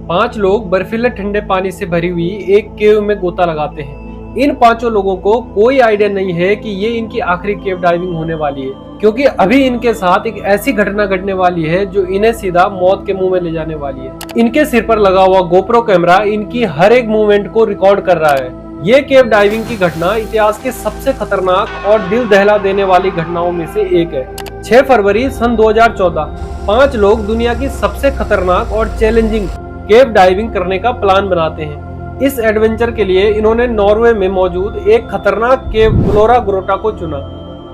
5 लोग बर्फीले ठंडे पानी से भरी हुई एक केव में गोता लगाते हैं। इन 5 लोगों को कोई आइडिया नहीं है कि ये इनकी आखिरी केव डाइविंग होने वाली है, क्योंकि अभी इनके साथ एक ऐसी घटना घटने वाली है जो इन्हें सीधा मौत के मुंह में ले जाने वाली है। इनके सिर पर लगा हुआ गोप्रो कैमरा इनकी हर एक मूवमेंट को रिकॉर्ड कर रहा है। ये केव डाइविंग की घटना इतिहास के सबसे खतरनाक और दिल दहला देने वाली घटनाओं में से एक है। 6 फरवरी सन 2014 5 लोग दुनिया की सबसे खतरनाक और चैलेंजिंग केव डाइविंग करने का प्लान बनाते हैं। इस एडवेंचर के लिए इन्होंने नॉर्वे में मौजूद एक खतरनाक केव प्लोरा ग्रोटा को चुना।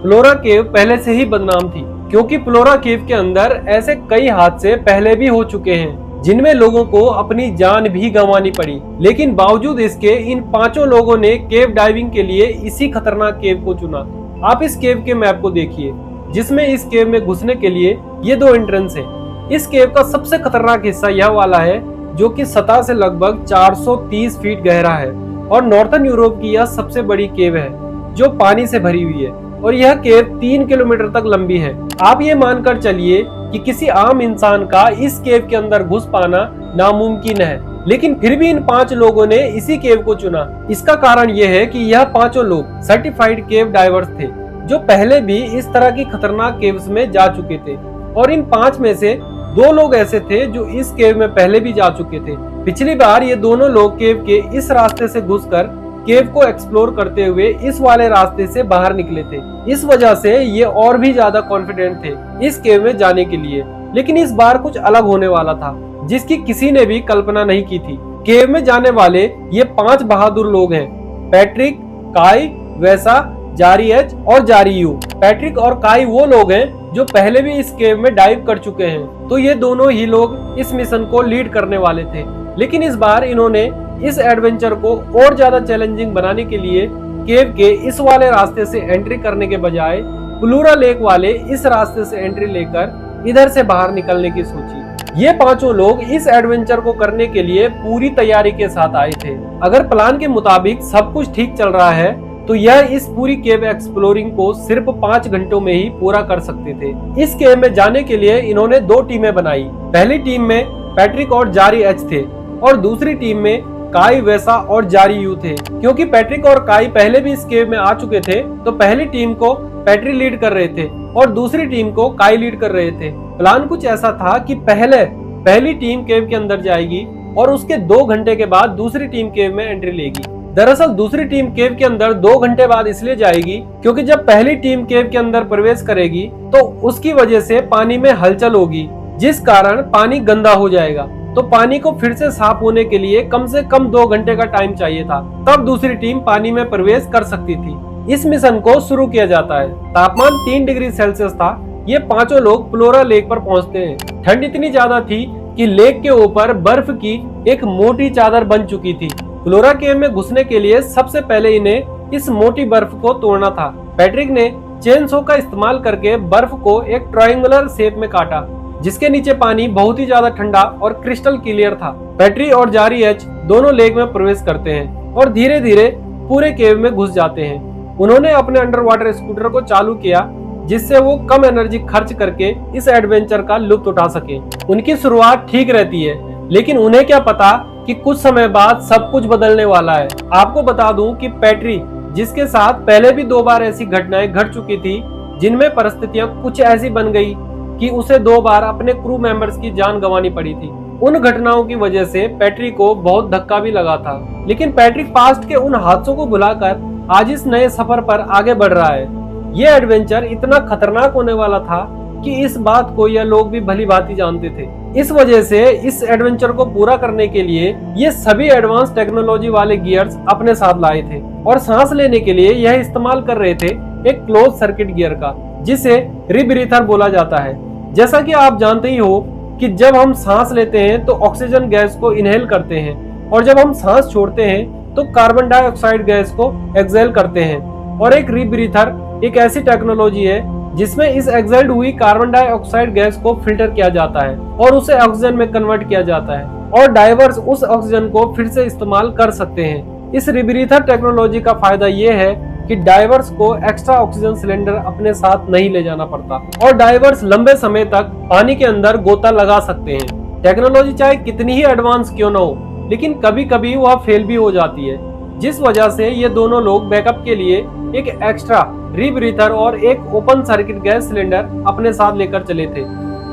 प्लोरा केव पहले से ही बदनाम थी, क्योंकि प्लोरा केव के अंदर ऐसे कई हादसे पहले भी हो चुके हैं जिनमें लोगों को अपनी जान भी गंवानी पड़ी। लेकिन बावजूद इसके इन 5 लोगों ने केव डाइविंग के लिए इसी खतरनाक केव को चुना। आप इस केव के मैप को देखिए, जिसमें इस केव में घुसने के लिए ये 2 एंट्रेंस है। इस केव का सबसे खतरनाक हिस्सा यह वाला है जो कि सतह से लगभग 430 फीट गहरा है और नॉर्थन यूरोप की यह सबसे बड़ी केव है जो पानी से भरी हुई है, और यह केव 3 किलोमीटर तक लंबी है। आप ये मानकर चलिए कि किसी आम इंसान का इस केव के अंदर घुस पाना नामुमकिन है, लेकिन फिर भी इन 5 लोगों ने इसी केव को चुना। इसका कारण यह है कि यह 5 लोग सर्टिफाइड केव डाइवर्स थे जो पहले भी इस तरह की खतरनाक केव्स में जा चुके थे, और इन 5 में से 2 लोग ऐसे थे जो इस केव में पहले भी जा चुके थे। पिछली बार ये दोनों लोग केव के इस रास्ते से घुसकर केव को एक्सप्लोर करते हुए इस वाले रास्ते से बाहर निकले थे। इस वजह से ये और भी ज्यादा कॉन्फिडेंट थे इस केव में जाने के लिए। लेकिन इस बार कुछ अलग होने वाला था जिसकी किसी ने भी कल्पना नहीं की थी। केव में जाने वाले ये 5 बहादुर लोग हैं, पैट्रिक, काई, वैसा, जारी एच और जारी यू। पैट्रिक और काई वो लोग हैं जो पहले भी इस केव में डाइव कर चुके हैं, तो ये दोनों ही लोग इस मिशन को लीड करने वाले थे। लेकिन इस बार इन्होंने इस एडवेंचर को और ज्यादा चैलेंजिंग बनाने के लिए केव के इस वाले रास्ते से एंट्री करने के बजाय प्लूरा लेक वाले इस रास्ते से एंट्री लेकर इधर से बाहर निकलने की सोची। ये 5 लोग इस एडवेंचर को करने के लिए पूरी तैयारी के साथ आए थे। अगर प्लान के मुताबिक सब कुछ ठीक चल रहा है तो यह इस पूरी केव एक्सप्लोरिंग को सिर्फ 5 घंटों में ही पूरा कर सकते थे। इस केव में जाने के लिए इन्होंने 2 टीमें बनाई। पहली टीम में पैट्रिक और जारी एच थे और दूसरी टीम में काई, वैसा और जारी यू थे। क्योंकि पैट्रिक और काई पहले भी इस केव में आ चुके थे, तो पहली टीम को पैट्रिक लीड कर रहे थे और दूसरी टीम को काई लीड कर रहे थे। प्लान कुछ ऐसा था कि पहली टीम केव के अंदर जाएगी और उसके 2 घंटे के बाद दूसरी टीम केव में एंट्री लेगी। दरअसल दूसरी टीम केव के अंदर 2 घंटे बाद इसलिए जाएगी क्योंकि जब पहली टीम केव के अंदर प्रवेश करेगी तो उसकी वजह से पानी में हलचल होगी, जिस कारण पानी गंदा हो जाएगा। तो पानी को फिर से साफ होने के लिए कम से कम 2 घंटे का टाइम चाहिए था, तब दूसरी टीम पानी में प्रवेश कर सकती थी। इस मिशन को शुरू किया जाता है। तापमान 3 डिग्री सेल्सियस था। ये 5 लोग प्लोरा लेक पर पहुंचते हैं। ठंड इतनी ज्यादा थी कि लेक के ऊपर बर्फ की एक मोटी चादर बन चुकी थी। प्लोरा केव में घुसने के लिए सबसे पहले इन्हें इस मोटी बर्फ को तोड़ना था। पैट्रिक ने चेन सो का इस्तेमाल करके बर्फ को एक ट्रायंगुलर शेप में काटा, जिसके नीचे पानी बहुत ही ज्यादा ठंडा और क्रिस्टल क्लियर था। पैट्रिक और जारी एच दोनों लेक में प्रवेश करते हैं और धीरे धीरे पूरे केव में घुस जाते हैं। उन्होंने अपने अंडर वाटर स्कूटर को चालू किया, जिससे वो कम एनर्जी खर्च करके इस एडवेंचर का लुत्फ उठा सके। उनकी शुरुआत ठीक रहती है, लेकिन उन्हें क्या पता कि कुछ समय बाद सब कुछ बदलने वाला है। आपको बता दूं कि पैट्रिक, जिसके साथ पहले भी 2 बार ऐसी घटनाएं घट चुकी थी जिनमें परिस्थितियां कुछ ऐसी बन गई कि उसे 2 बार अपने क्रू मेंबर्स की जान गंवानी पड़ी थी। उन घटनाओं की वजह से पैट्रिक को बहुत धक्का भी लगा था, लेकिन पैट्रिक पास्ट के उन हादसों को भुलाकर आज इस नए सफर पर आगे बढ़ रहा है। ये एडवेंचर इतना खतरनाक होने वाला था कि इस बात को यह लोग भी भली भांति जानते थे। इस वजह से इस एडवेंचर को पूरा करने के लिए ये सभी एडवांस टेक्नोलॉजी वाले गियर्स अपने साथ लाए थे, और सांस लेने के लिए यह इस्तेमाल कर रहे थे एक क्लोज सर्किट गियर का, जिसे रीब्रीथर बोला जाता है। जैसा कि आप जानते ही हो कि जब हम सांस लेते हैं तो ऑक्सीजन गैस को इनहेल करते हैं, और जब हम सांस छोड़ते हैं तो कार्बन डाइऑक्साइड गैस को एक्सहेल करते हैं। और एक रीब्रीथर एक ऐसी टेक्नोलॉजी है जिसमें इस एक्सहेल्ड हुई कार्बन डाइऑक्साइड गैस को फिल्टर किया जाता है और उसे ऑक्सीजन में कन्वर्ट किया जाता है, और डाइवर्स उस ऑक्सीजन को फिर से इस्तेमाल कर सकते हैं। इस रीब्रीथर टेक्नोलॉजी का फायदा ये है कि डाइवर्स को एक्स्ट्रा ऑक्सीजन सिलेंडर अपने साथ नहीं ले जाना पड़ता, और डाइवर्स लंबे समय तक पानी के अंदर गोता लगा सकते हैं। टेक्नोलॉजी चाहे कितनी ही एडवांस क्यों ना हो, लेकिन कभी कभी वह फेल भी हो जाती है, जिस वजह से ये दोनों लोग बैकअप के लिए एक एक्स्ट्रा रीब्रीथर और एक ओपन सर्किट गैस सिलेंडर अपने साथ लेकर चले थे।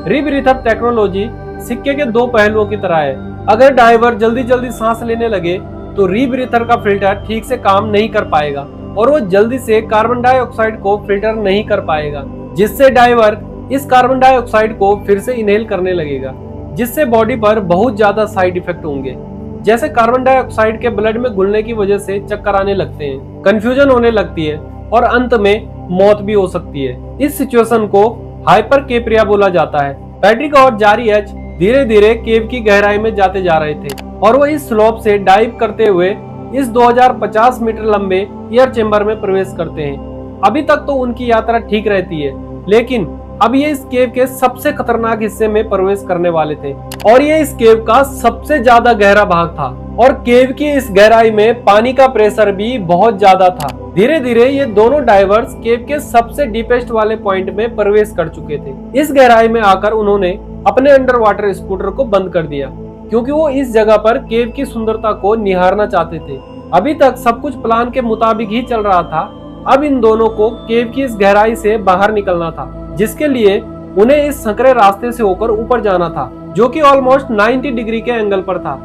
रीब्रीथर टेक्नोलॉजी सिक्के के दो पहलुओं की तरह है। अगर ड्राइवर जल्दी जल्दी सांस लेने लगे तो रीब्रीथर का फिल्टर ठीक से काम नहीं कर पाएगा और वो जल्दी से कार्बन डाइऑक्साइड को फिल्टर नहीं कर पाएगा, जिससे ड्राइवर इस कार्बन डाइऑक्साइड को फिर से इनहेल करने लगेगा, जिससे बॉडी पर बहुत ज्यादा साइड इफेक्ट होंगे, जैसे कार्बन डाइऑक्साइड के ब्लड में घुलने की वजह से चक्कर आने लगते हैं, कंफ्यूजन होने लगती है और अंत में मौत भी हो सकती है। इस सिचुएशन को हाइपरकेप्रिया बोला जाता है। पैट्रिक और जारी एच धीरे धीरे केव की गहराई में जाते जा रहे थे और वो इस स्लोप से डाइव करते हुए इस 2050 मीटर लंबे एयर चेंबर में प्रवेश करते हैं। अभी तक तो उनकी यात्रा ठीक रहती है, लेकिन अब ये इस केव के सबसे खतरनाक हिस्से में प्रवेश करने वाले थे और ये इस केव का सबसे ज्यादा गहरा भाग था और केव की इस गहराई में पानी का प्रेशर भी बहुत ज्यादा था। धीरे धीरे ये दोनों डाइवर्स केव के सबसे डीपेस्ट वाले पॉइंट में प्रवेश कर चुके थे। इस गहराई में आकर उन्होंने अपने अंडर वाटर स्कूटर को बंद कर दिया, क्योंकि वो इस जगह पर केव की सुंदरता को निहारना चाहते थे। अभी तक सब कुछ प्लान के मुताबिक ही चल रहा था। अब इन दोनों को केव की इस गहराई से बाहर निकलना था, जिसके लिए उन्हें इस संकरे रास्ते से होकर ऊपर जाना था, जो कि ऑलमोस्ट 90 डिग्री के एंगल पर था।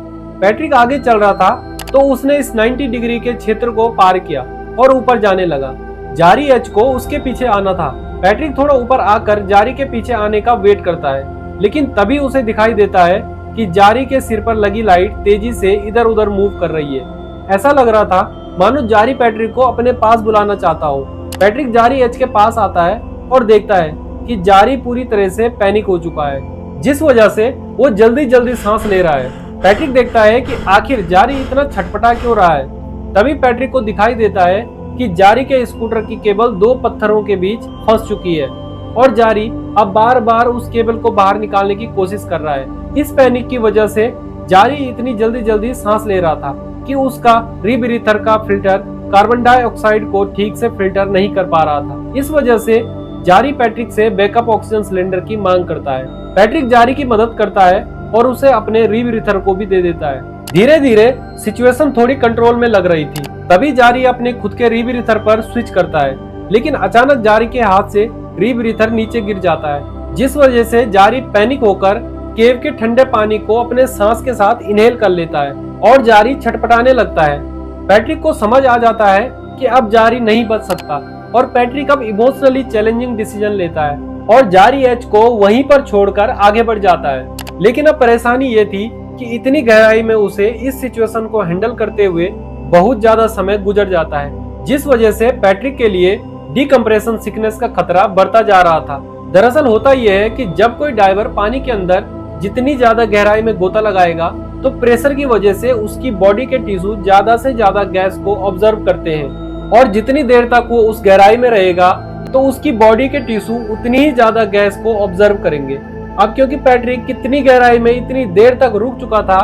पैट्रिक आगे चल रहा था तो उसने इस 90 डिग्री के क्षेत्र को पार किया और ऊपर जाने लगा। जारी एच को उसके पीछे आना था। पैट्रिक थोड़ा ऊपर आकर जारी के पीछे आने का वेट करता है, लेकिन तभी उसे दिखाई देता है कि जारी के सिर पर लगी लाइट तेजी से इधर उधर मूव कर रही है। ऐसा लग रहा था मानो जारी पैट्रिक को अपने पास बुलाना चाहता हो। पैट्रिक जारी एच के पास आता है और देखता है कि जारी पूरी तरह से पैनिक हो चुका है, जिस वजह से वो जल्दी जल्दी सांस ले रहा है। पैट्रिक देखता है कि आखिर जारी इतना छटपटा क्यों रहा है। तभी पैट्रिक को दिखाई देता है कि जारी के स्कूटर की केबल दो पत्थरों के बीच फंस चुकी है और जारी अब बार बार उस केबल को बाहर निकालने की कोशिश कर रहा है। इस पैनिक की वजह से जारी इतनी जल्दी जल्दी सांस ले रहा था कि उसका रीब्रीथर का फिल्टर कार्बन डाइऑक्साइड को ठीक से फिल्टर नहीं कर पा रहा था। इस वजह से जारी पैट्रिक से बैकअप ऑक्सीजन सिलेंडर की मांग करता है। पैट्रिक जारी की मदद करता है और उसे अपने रीब्रीथर को भी दे देता है। धीरे धीरे सिचुएशन थोड़ी कंट्रोल में लग रही थी। तभी जारी अपने खुद के रीब्रीथर पर स्विच करता है, लेकिन अचानक जारी के हाथ से रीब्रीथर नीचे गिर जाता है, जिस वजह से जारी पैनिक होकर केव के ठंडे पानी को अपने सांस के साथ इनहेल कर लेता है और जारी छटपटाने लगता है। पैट्रिक को समझ आ जाता है कि अब जारी नहीं बच सकता और पैट्रिक अब इमोशनली चैलेंजिंग डिसीजन लेता है और जारी एच को वहीं पर छोड़कर आगे बढ़ जाता है। लेकिन अब परेशानी ये थी कि इतनी गहराई में उसे इस सिचुएशन को हैंडल करते हुए बहुत ज्यादा समय गुजर जाता है, जिस वजह से पैट्रिक के लिए डिकम्प्रेशन सिकनेस का खतरा बढ़ता जा रहा था। दरअसल होता यह है कि जब कोई डाइवर पानी के अंदर जितनी ज्यादा गहराई में गोता लगाएगा तो प्रेशर की वजह से उसकी बॉडी के टिश्यू ज्यादा से ज्यादा गैस को ऑब्जर्व करते हैं और जितनी देर तक वो उस गहराई में रहेगा तो उसकी बॉडी के टिश्यू उतनी ही ज्यादा गैस को ऑब्जर्व करेंगे। अब क्योंकि पैट्रिक कितनी गहराई में इतनी देर तक रुक चुका था,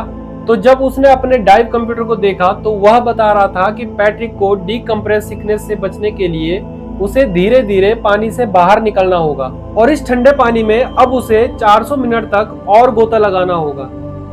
तो जब उसने अपने डाइव कंप्यूटर को देखा तो वह बता रहा था कि पैट्रिक को डिकम्प्रेस सिकनेस से बचने के लिए उसे धीरे धीरे पानी से बाहर निकलना होगा और इस ठंडे पानी में अब उसे 400 मिनट तक और गोता लगाना होगा।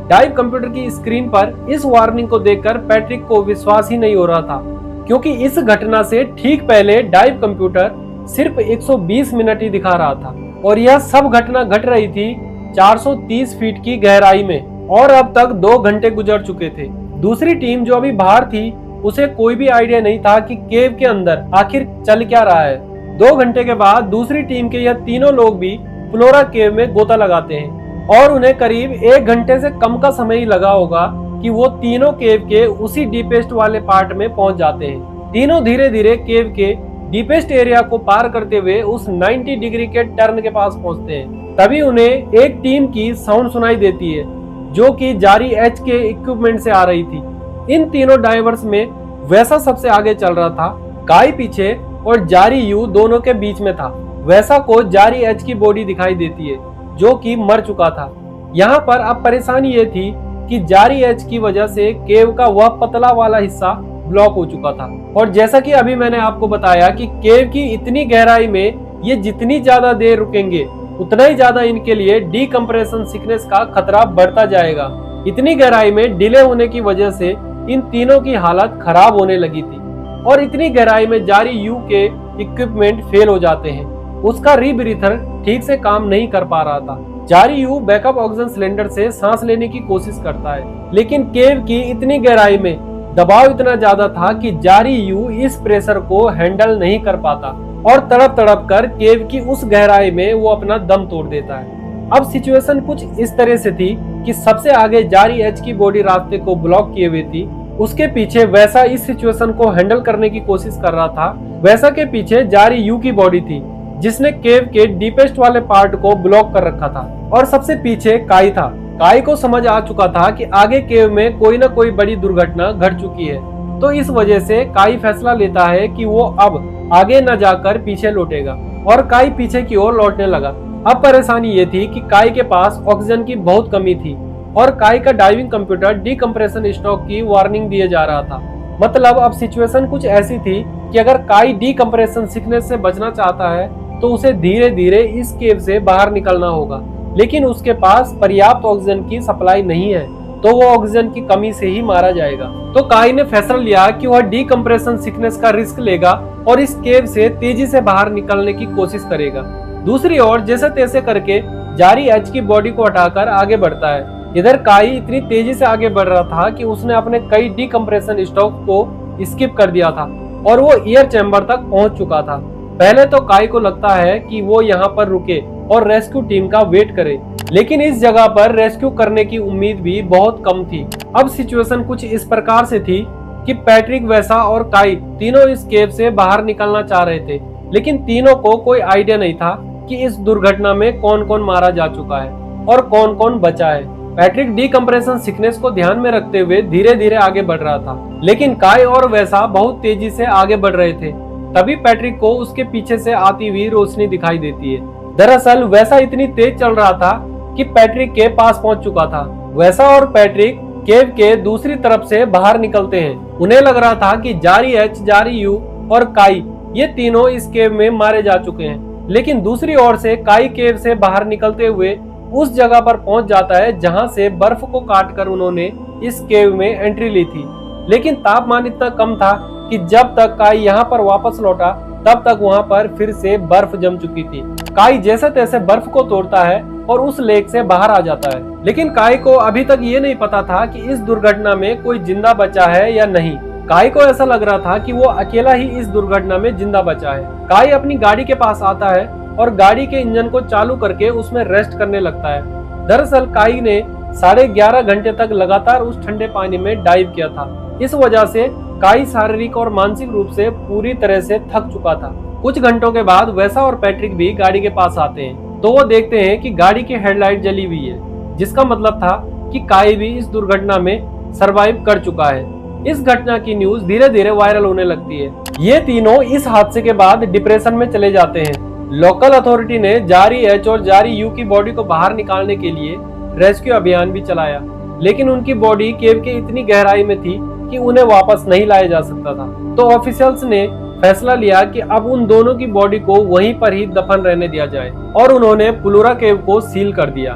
डाइव कंप्यूटर की स्क्रीन पर इस वार्निंग को देखकर पैट्रिक को विश्वास ही नहीं हो रहा था, क्योंकि इस घटना से ठीक पहले डाइव कंप्यूटर सिर्फ 120 मिनट ही दिखा रहा था और यह सब घटना घट रही थी 430 फीट की गहराई में और अब तक 2 घंटे गुजर चुके थे। दूसरी टीम जो अभी बाहर थी उसे कोई भी आइडिया नहीं था कि केव के अंदर आखिर चल क्या रहा है। 2 घंटे के बाद दूसरी टीम के यह तीनों लोग भी फ्लोरा केव में गोता लगाते हैं और उन्हें करीब 1 घंटे से कम का समय ही लगा होगा कि वो तीनों केव के उसी डीपेस्ट वाले पार्ट में पहुंच जाते हैं। तीनों धीरे धीरे केव के डीपेस्ट एरिया को पार करते हुए उस 90 डिग्री के टर्न के पास पहुंचते हैं। तभी उन्हें एक टीम की साउंड सुनाई देती है, जो कि जारी एच के इक्विपमेंट से आ रही थी। इन तीनों डाइवर्स में वैसा सबसे आगे चल रहा था, काई पीछे और जारी यू दोनों के बीच में था। वैसा को जारी एच की बॉडी दिखाई देती है, जो कि मर चुका था। यहाँ पर अब परेशानी ये थी कि जारी एच की वजह से केव का वह पतला वाला हिस्सा ब्लॉक हो चुका था और जैसा कि अभी मैंने आपको बताया कि केव की इतनी गहराई में ये जितनी ज्यादा देर रुकेंगे उतना ही ज्यादा इनके लिए डीकम्प्रेशन सिकनेस का खतरा बढ़ता जाएगा। इतनी गहराई में डिले होने की वजह से इन तीनों की हालत खराब होने लगी थी और इतनी गहराई में जारी यू के इक्विपमेंट फेल हो जाते हैं। उसका रीब्रीथर ठीक से काम नहीं कर पा रहा था। जारी यू बैकअप ऑक्सीजन सिलेंडर से सांस लेने की कोशिश करता है, लेकिन केव की इतनी गहराई में दबाव इतना ज्यादा था कि जारी यू इस प्रेशर को हैंडल नहीं कर पाता और तड़प तड़प कर केव की उस गहराई में वो अपना दम तोड़ देता है। अब सिचुएशन कुछ इस तरह से थी कि सबसे आगे जारी एच की बॉडी रास्ते को ब्लॉक किए हुए थी। उसके पीछे वैसा इस सिचुएशन को हैंडल करने की कोशिश कर रहा था। वैसा के पीछे जारी यू की बॉडी थी जिसने केव के डीपेस्ट वाले पार्ट को ब्लॉक कर रखा था और सबसे पीछे काई था। काई को समझ आ चुका था कि आगे केव में कोई न कोई बड़ी दुर्घटना घट चुकी है, तो इस वजह से काई फैसला लेता है कि वो अब आगे न जाकर पीछे लौटेगा और काई पीछे की ओर लौटने लगा। अब परेशानी ये थी कि काई के पास ऑक्सीजन की बहुत कमी थी और काई का डाइविंग कंप्यूटर डीकम्प्रेशन स्ट्रोक की वार्निंग दिए जा रहा था। मतलब अब सिचुएशन कुछ ऐसी थी कि अगर काई डीकम्प्रेशन सिकनेस से बचना चाहता है तो उसे धीरे धीरे इस केव से बाहर निकलना होगा, लेकिन उसके पास पर्याप्त ऑक्सीजन की सप्लाई नहीं है, तो वो ऑक्सीजन की कमी से ही मारा जाएगा। तो काई ने फैसला लिया कि वह डीकम्प्रेशन सिकनेस का रिस्क लेगा और इस केव से तेजी से बाहर निकलने की कोशिश करेगा। दूसरी ओर जैसे तैसे करके जारी एच की बॉडी को हटाकर आगे बढ़ता है। इधर काई इतनी तेजी से आगे बढ़ रहा था कि उसने अपने कई डीकम्प्रेशन स्ट्रोक को स्किप कर दिया था और वो एयर चैम्बर तक पहुंच चुका था। पहले तो काई को लगता है कि वो यहाँ पर रुके और रेस्क्यू टीम का वेट करे, लेकिन इस जगह पर रेस्क्यू करने की उम्मीद भी बहुत कम थी। अब सिचुएशन कुछ इस प्रकार से थी कि पैट्रिक, वैसा और काई तीनों इस केव से बाहर निकलना चाह रहे थे, लेकिन तीनों को कोई आइडिया नहीं था कि इस दुर्घटना में कौन कौन मारा जा चुका है और कौन कौन बचा है। पैट्रिक डीकम्प्रेशन सिकनेस को ध्यान में रखते हुए धीरे धीरे आगे बढ़ रहा था, लेकिन काई और वैसा बहुत तेजी से आगे बढ़ रहे थे। तभी पैट्रिक को उसके पीछे से आती हुई रोशनी दिखाई देती है। दरअसल वैसा इतनी तेज चल रहा था कि पैट्रिक के पास पहुंच चुका था। वैसा और पैट्रिक केव के दूसरी तरफ से बाहर निकलते हैं। उन्हें लग रहा था कि जारी एच, जारी यू और काई ये तीनों इस केव में मारे जा चुके हैं, लेकिन दूसरी ओर से काई केव से बाहर निकलते हुए उस जगह पर पहुंच जाता है जहां से बर्फ को काटकर उन्होंने इस केव में एंट्री ली थी। लेकिन तापमान इतना कम था कि जब तक काई यहाँ पर वापस लौटा तब तक वहाँ पर फिर से बर्फ जम चुकी थी। काई जैसे तैसे बर्फ को तोड़ता है और उस लेक से बाहर आ जाता है, लेकिन काई को अभी तक ये नहीं पता था कि इस दुर्घटना में कोई जिंदा बचा है या नहीं। काई को ऐसा लग रहा था कि वो अकेला ही इस दुर्घटना में जिंदा बचा है। काई अपनी गाड़ी के पास आता है और गाड़ी के इंजन को चालू करके उसमें रेस्ट करने लगता है। दरअसल काई ने 11.5 घंटे तक लगातार उस ठंडे पानी में डाइव किया था। इस वजह से काई शारीरिक और मानसिक रूप से पूरी तरह से थक चुका था। कुछ घंटों के बाद वैसा और पैट्रिक भी गाड़ी के पास आते हैं, तो वो देखते हैं कि गाड़ी की हेडलाइट जली हुई है, जिसका मतलब था कि काई भी इस दुर्घटना में सरवाइव कर चुका है। इस घटना की न्यूज धीरे धीरे वायरल होने लगती है। ये तीनों इस हादसे के बाद डिप्रेशन में चले जाते हैं। लोकल अथॉरिटी ने जारी एच और जारी यू की बॉडी को बाहर निकालने के लिए रेस्क्यू अभियान भी चलाया, लेकिन उनकी बॉडी केव के इतनी गहराई में थी कि उन्हें वापस नहीं लाया जा सकता था। तो ऑफिशियल्स ने फैसला लिया कि अब उन दोनों की बॉडी को वहीं पर ही दफन रहने दिया जाए और उन्होंने पुलोरा केव को सील कर दिया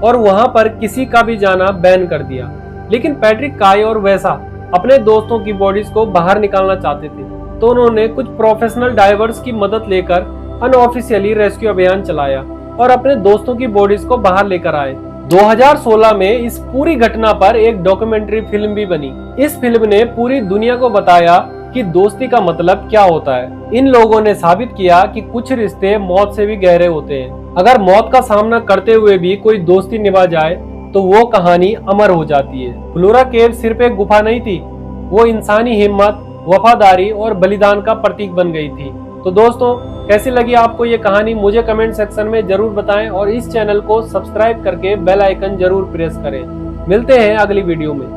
और वहां पर किसी का भी जाना बैन कर दिया। लेकिन पैट्रिक, काई और वैसा अपने दोस्तों की बॉडीज को बाहर निकालना चाहते थे, तो उन्होंने कुछ प्रोफेशनल डाइवर्स की मदद लेकर अनऑफिशियली रेस्क्यू अभियान चलाया और अपने दोस्तों की बॉडीज को बाहर लेकर आए। 2016 में इस पूरी घटना पर एक डॉक्यूमेंट्री फिल्म भी बनी। इस फिल्म ने पूरी दुनिया को बताया कि दोस्ती का मतलब क्या होता है। इन लोगों ने साबित किया कि कुछ रिश्ते मौत से भी गहरे होते हैं। अगर मौत का सामना करते हुए भी कोई दोस्ती निभा जाए तो वो कहानी अमर हो जाती है। पुलोरा केव सिर्फ एक गुफा नहीं थी, वो इंसानी हिम्मत, वफादारी और बलिदान का प्रतीक बन गई थी। तो दोस्तों, कैसी लगी आपको ये कहानी मुझे कमेंट सेक्शन में जरूर बताएं और इस चैनल को सब्सक्राइब करके बेल आइकन जरूर प्रेस करें। मिलते हैं अगली वीडियो में।